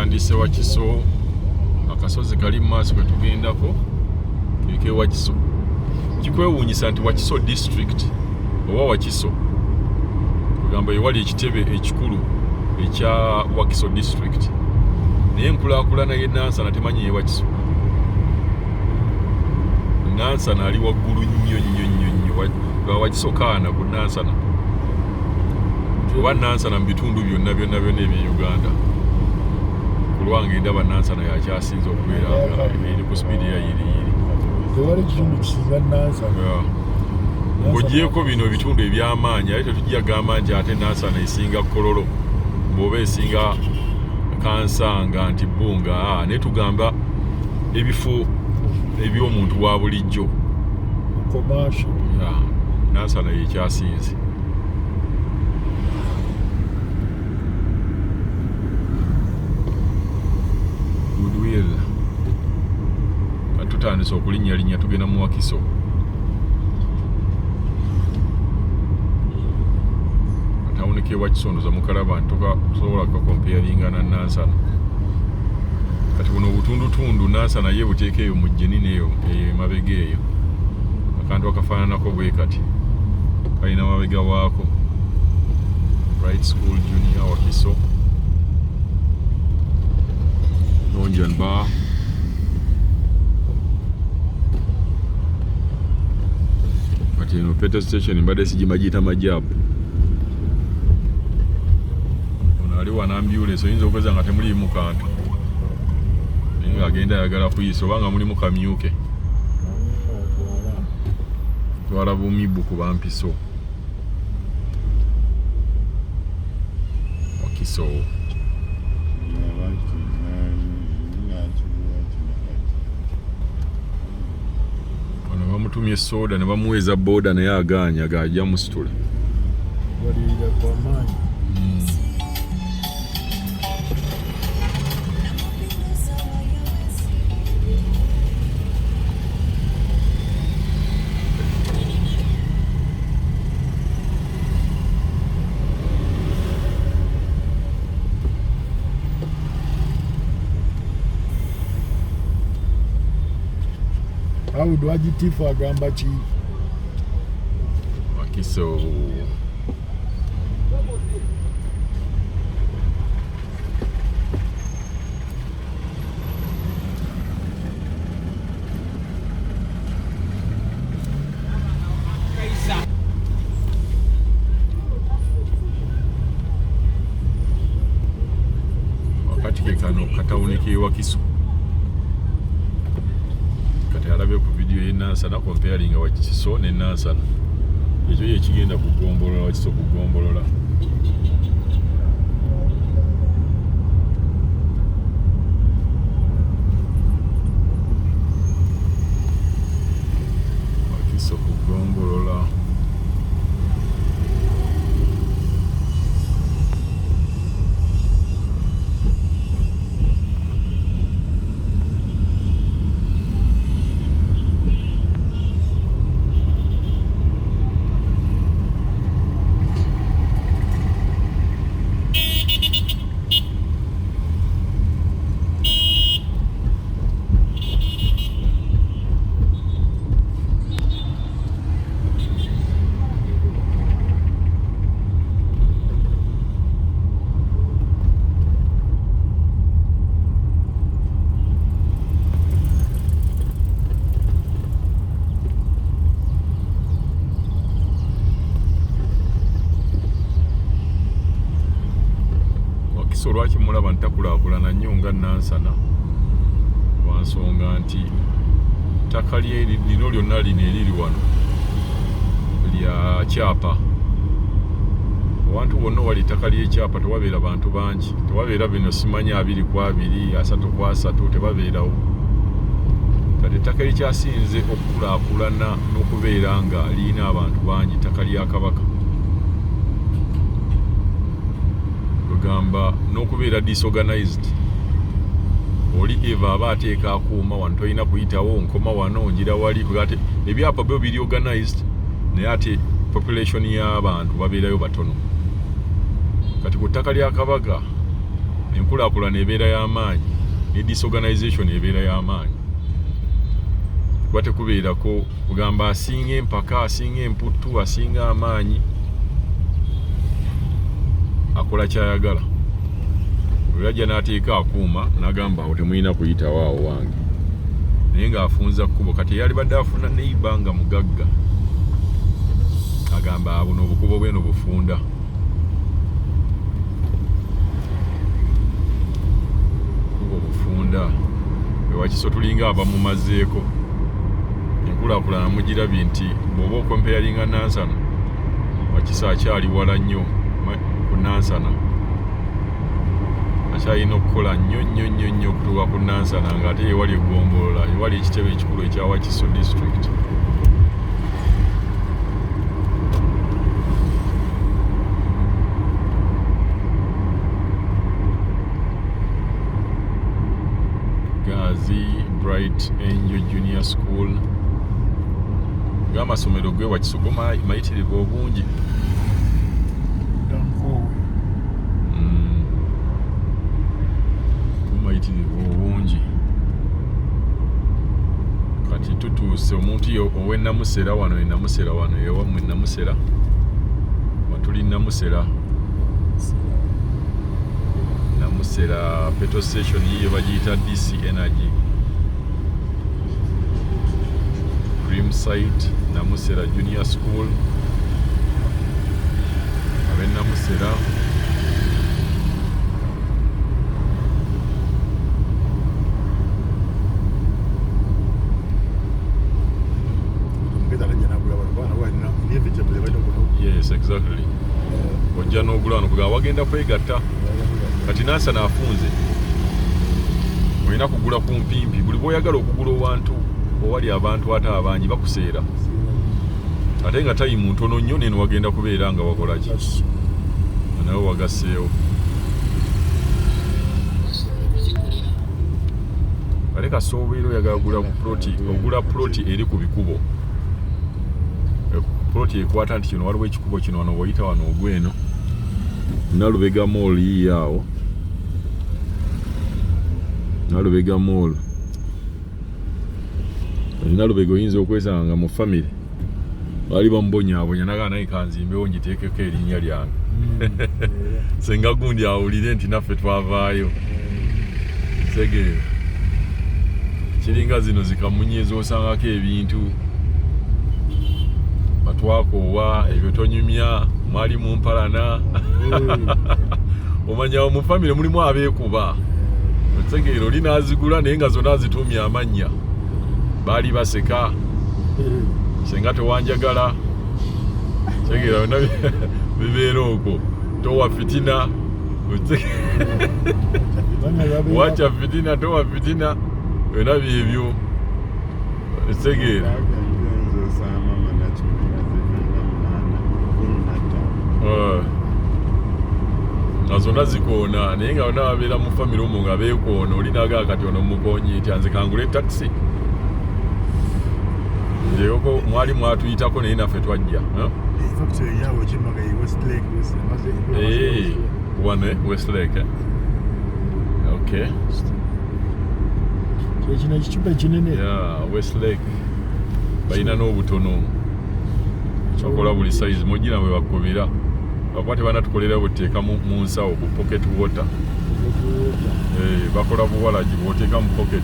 tutandise Wakiso akasozi kali mu maaso kwe tugendako keke Wakiso. Kikwewuunyisa nti Wakiso district oba Wakiso kugamba ewali ekitebe ekikulu ekya Wakiso district naye enkulaakulana ye Nansana temanyi ye Wakiso. Nansana ali waggulu nnyo Wakiso kaana ku Nansana oba Nansana mu bitundu byonna ebya Uganda ku lwange ndaba Nansana yakyasinza okubeera eri ku sipiidi ya yiriiri. Tewali kitundu kisinga Nansana. Ng'ogyeko bino ebitundu eby'amaanyi ate tetujja gamba nti ate Nansana esinga Kololo bw'oba esinga Kansanga nti Bbunga naye tugamba ebifo eby'omuntu wa bulijjo. Commercial. Nansana yekyasinze. Goodwill tutandise okulinnya tugenda mu Wakiso. Atawunike Wakiso ndoza mukalaba ntosobola kukomparinga na Nansana. Kati buno obutundutundu Nansana ye buteeka eyo mu Jenini eyo emabega eyo akantu akafaananako bwe kati kalina mabega waako. Bright School Junior Wakiso, Lounge and Bar, kati eno petrol station mbadde sigimagiyita Majabu. Ono ali wana ambulance oyinza okweza nga temuliimu kantu naye ng'agenda ayagala kuyisa oba nga mulimu kamyuke twala bumibu ku bampiso. Wakiso ono bamutumye soda ne bamuweza boda naye agaanya gajja musitula. Walira kwa maanyi. Awudu Wagitifu agamba ki? Wakiso wakati ke kano katawunike Wakiso kati alabe ku video ye Nansana comparing Wakiso ne Nansana ekyo ye kigenda kugombolola Wakiso kugombolola. Wakiso kugombolola lwaki mulaba ntakulaakulana nnyo nga Nansana lwansonga nti ttaka lino lyonna lino eriri wano lya kyapa. Abantu bonna wali ttaka ly'ekyapa tewabeera bantu bangi, tewabeera bino simanyi 2 ku 2 3 ku 3 tebabeerawo. Kati ettaka likyasinze okukulaakulana n'okubeera nga lirina abantu bangi ttaka lya Kabaka. Gamba n'okubeera disorganized. Oli eva aba ateeka akuuma wano tolina kuyitawo nkoma wano njira wali kugate ebyapa byo biri organized naye ate population y'abantu babeerayo batono. Kati ku ttaka lya Kabaga enkulaakulana ebeera y'amaanyi ne disorganization ebeera y'amaanyi. Kuba tekubeerako kugamba asinga empaka, asinga emputtu, asinga amaanyi akola kyayagala. Olwajja n'ateeka akuuma n'agamba awo temulina kuyitawo awo wange, naye ng'afunza kkubo. Kati yali badde afuna neiba nga mugagga, agamba buno obukubo bweno bufunda. Kubo bufunda ewakiso tulinga abamumazeeko. Enkulaakulana mugirabye nti bw'oba okompeyalinga Nansana, Wakiso akyali wala nnyo ku Nansana. Akyalina okukola nnyo okutuuka ku Nansana ng'ate ewali eggombolola, ewali ekitebe ekikulu ekya Wakiso district. Gazi Bright Angel Junior School. Amasomero g'e Wakiso go mayitirivu obungi. Mayitirivu obungi. Kati tutuuse omuntu ow'e Namusera wano, Namusera wano ewammwe Namusera, watuli Namusera. Namusera petrol station yiyo bagiyita DC Energy. Site Namusera Junior School, ab'e Namusera. Yes, exactly. Ojja n'ogula wano kugamba wagenda kwegatta. Kati Nansana afunze, olina kugula ku mpimpi. Buli bw'oyagala okugula owantu owali abantu ate abangi bakuseera, ate nga tayimu ntono nnyo neno wagenda kubeera nga wakola ki, nawe wagasseewo. Kale kasoobeera oyagala kugula ploti, ogula ploti eri ku bikubo. Ploti ekwata nti kino waliwo ekikubo kino wano bw'oyita wano ogweno, Nalubega Mall yiyi awo, Nalubega Mall. Nalubega oyinza okwesanga mu famire baali bamubonyaabonya nagaa naye kanzimbewo ngiteekeko erinnya lyange. Senga gundi awulire nti naffe twavaayo. Segeera kiringa zino zikamunyeeza osangako ebintu batwakoowa ebyo tonyumya, mwali mumpalana. Omanyawo mu famire mulimu abeekuba. Segeera oli n'azigula naye nga zonna azituumya amannya. Baali baseka, senga tewanjagala. Segeera byonna bibeera okwo. Towa fitina. Wacha fitina, towa fitina. Byonna byebyo. Segeera. Nga zonna zikoona naye nga bonna babeera mu famire omwo nga beekoona. Olinaga kati ono mukonyi nti anze kangule taxi. Yoko mwali mwatuyitako naye naffe twajja. Wane Westlake. Okay. Kino ekicupa ekinene. Yeah, Westlake. Balina n'obutono. Kyokola buli size mujira bwe bakubira. Bakwate banatukolera buteeka mu nsawo bu pocket water. Bakola buwalaji bwoteeka mu pocket.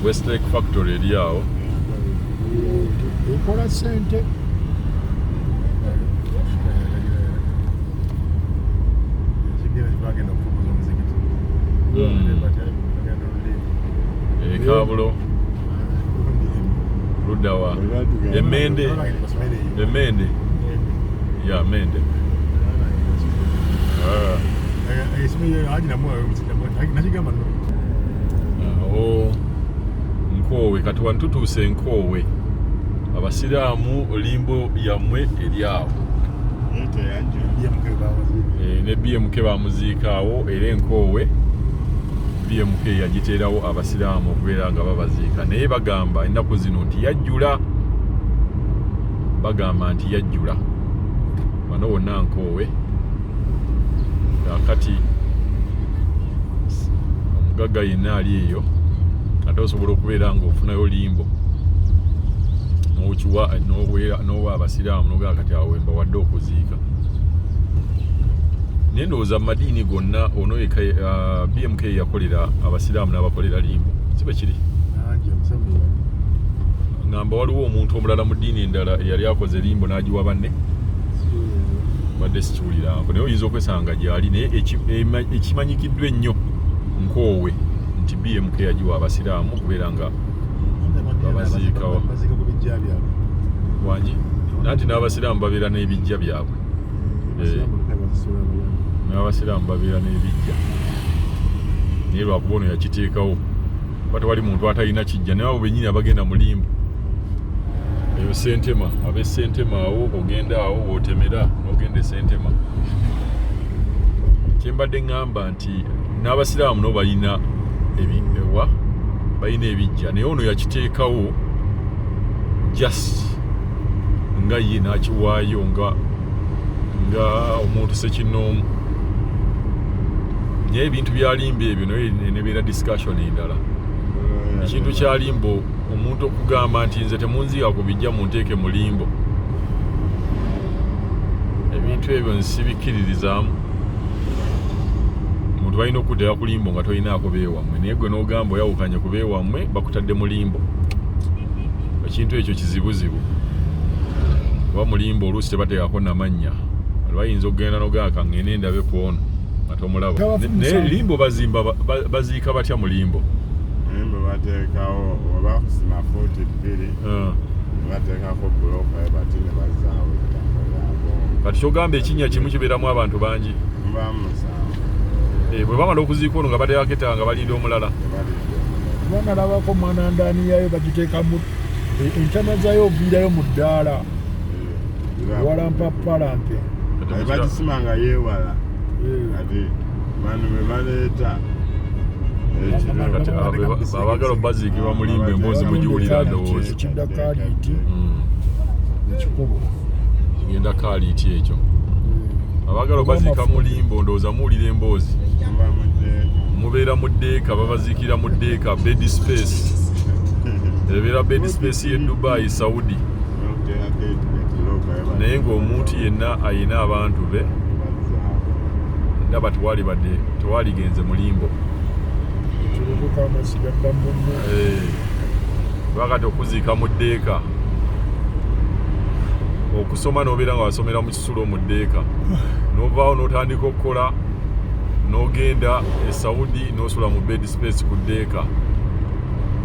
Westlake factory eri awo. Ekola sente. Kabulo. Ludawa. Emende. Emende. Yeah, Mende. Nkowe kati wantutuuse Nkowe. Abasiraamu limbo yammwe eri awo. Ne BMK bamuziika awo era Nkowe BMK yagiteerawo abasiraamu okubeera nga babaziika, naye bagamba ennaku zino nti yajjula. Bagamba nti yajjula. Bano bonna Nkowe. Kati omugagga yenna ali eyo ate osobola okubeera ng'ofunayo limbo n'owa abasiraamu nogaa kati awo wemba wadde okuziika naye ndowooza mu madiini gonna ono BMK yakolera abasiraamu n'abakolera limbo kiba kiri ngamba waliwo omuntu omulala mu ddiini endala eyali akoze limbo n'agiwa banne badde sikiwuliraako naye oyinza okwesanga gyali naye ekimanyikiddwa ennyo nkoowe nti BMK yagiwa abasiraamu kubeera nga babaziikawa wangi nanti n'abasiraamu babeera n'ebijja byabwe n'abasiraamu babeera n'ebijja naye lwakuba ono yakiteekawo kuba tewali muntu atalina kijja naye abo bennyini abagenda mu limbo eyo Sentema abe Sentema awo ogenda awo wootemera n'ogenda e Sentema kyembadde ngamba nti n'abasiraamu no balina balina ebijja naye ono yakiteekawo just nga ye n'akiwaayo nga omuntu sekinnoomu naye ebintu bya limbo ebyo naye nebeera discussion endala ekintu kya limbo omuntu okugamba nti nze temunziga ku bijja munteeke mu limbo ebintu ebyo nsibikiririzaamu omuntu balina okuddira ku limbo nga tolinaako beewammwe naye gwe n'ogamba oyawukanye ku beewammwe bakutadde mu limbo ekintu ekyo kizibuzibu kuba mu limbo oluusi tebateekako namannya bayinza okugenda nogaaka ngende ndabe ku ono ate omulaba naye limbo baziika batya mu limbo limbo bateekawo oba kusima 42 bateekako buloka bati ne bazaawo ettaka lyabo kati kyogamba ekinnya kimu kibeeramu abantu bangi bwe bamala okuziika ono nga bateekako ettaka nga balinda omulala banalabako mwanandaani yayo bagiteekamu entama zayo oviirayo mu ddaala walampapalampe bagisima nga yeewala ati bano bwe baleeta abagala baziikibwa mu limbo emboozi mugiwulira ndowooza ekidda kaaliiti ekikubo kigenda kaaliiti ekyo abagala baziika mu limbo ndowooza muwulira emboozi mubeera mu ddeeka babaziikira mu ddeeka bed space ebeera bed space ye Dubai Saudi naye ng'omuntu yenna ayina abantu be ndaba tewaligenze mu limbo bakati okuziika mu ddeeka okusoma n'obeera nga wasomera mu kisulo mu ddeeka n'ovaawo n'otandika okukola n'ogenda e Saudi n'osula mu bed space ku ddeeka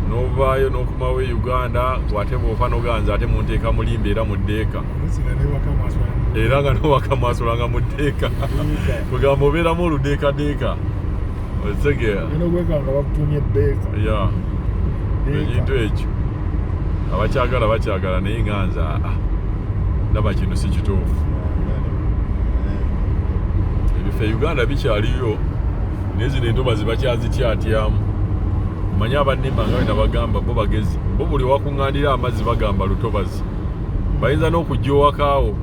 n'ovaayo n'okomawo e Uganda ate bw'ofa n'oganza ate munteeka mu limbo era mu ddeeka era nga n'owaka mwasolanga mu ddeeka kugamba obeeramu oludeekadeeka otegera ya ekintu ekyo abakyagala bakyagala naye nganza ndaba kino si kituufu ebifo e Uganda bikyaliyo naye zino entobazi bakyazityatyamu manya abannimba nga bena bagamba bo bagezi bo buli wakuŋŋaanira amazzi bagamba lutobazi bayinza n'okujja owakaawo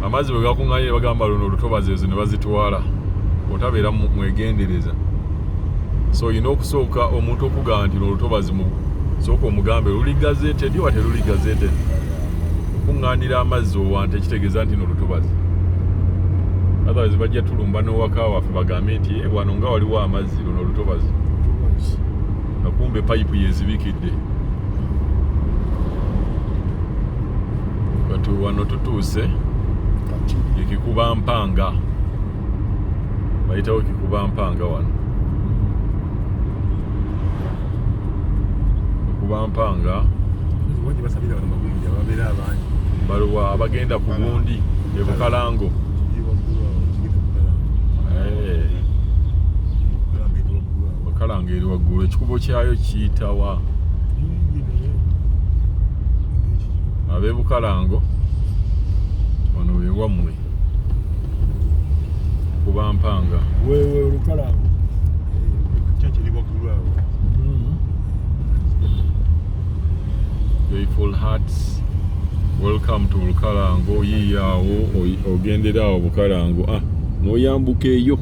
amazzi bwe gakuŋŋaanira bagamba luno olutobazi ezo ne bazitwala otabeera mwegendereza so olina okusooka omuntu okugamba nti n'olutobazi sooka omugambe luli gazeted oba teruli gazeted okuŋŋaanira amazzi owante ekitegeeza nti n'olutobazi otherwise bajja tulumba n'owaka waffe bagambe nti wano nga waliwo amazzi luno olutobazi nakumbe payipu yezibikidde kati wano tutuuse ekikuba mpanga bayitawo ekikuba mpanga wano ekuba mpanga baluwa abagenda ku gundi ebukalango bukalango eri waggulu ekikubo kyayo kiyitawa ab'ebukalango wano wewammwe kuba mpanga wewe olukalango Joyful Hearts, welcome to Bukalango. Yiyawo ogendera awo Bukalango. Noyambuka eyo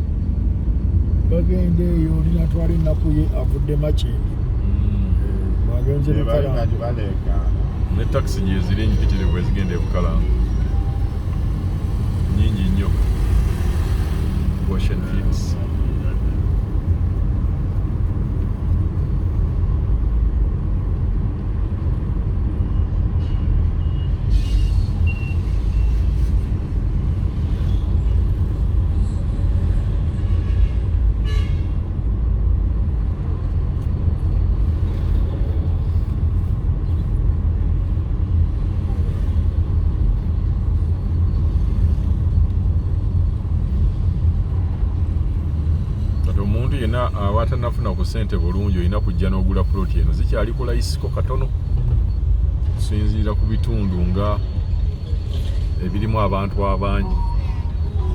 bagende eyo olina atwala ennaku ye avudde Makindi bagenze Bukalanga baleekaana ne taxi gye ziri empitirivu ezigenda e Bukalanga nyingi nnyo Ocean Fields. Yenna awatanafuna ku ssente bulungi olina kujja n'ogula ploti eno zikyali ku layisiko katono kusinziira ku bitundu nga ebirimu abantu abangi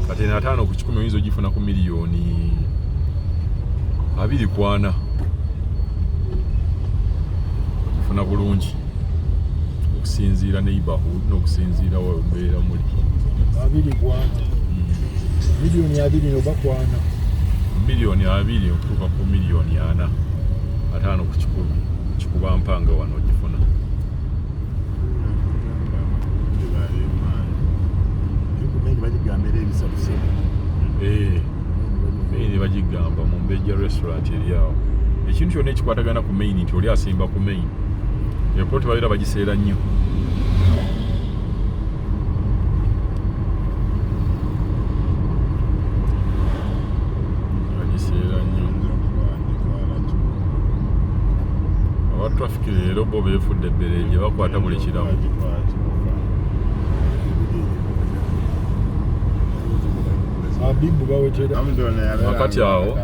kati eno 5 ku 10 oyinza ogifuna ku miliyoni 240 ogifuna bulungi okusinziira neighborhood n'okusinziira wembeera muli 240 miliyoni 2 oba kwana miliyoni 2 okutuuka ku miliyoni 4 5 ku 10 kikuba mpanga wano ogifuna maini bagigamba mu Mbejja restaurant eri awo ekintu kyonna ekikwatagana ku maini nti oli asimba ku maini eploti babeera bagiseera nnyo traffic leero bo beefudde ebbere gye bakwata buli kiramu Abibu bawetera akati awo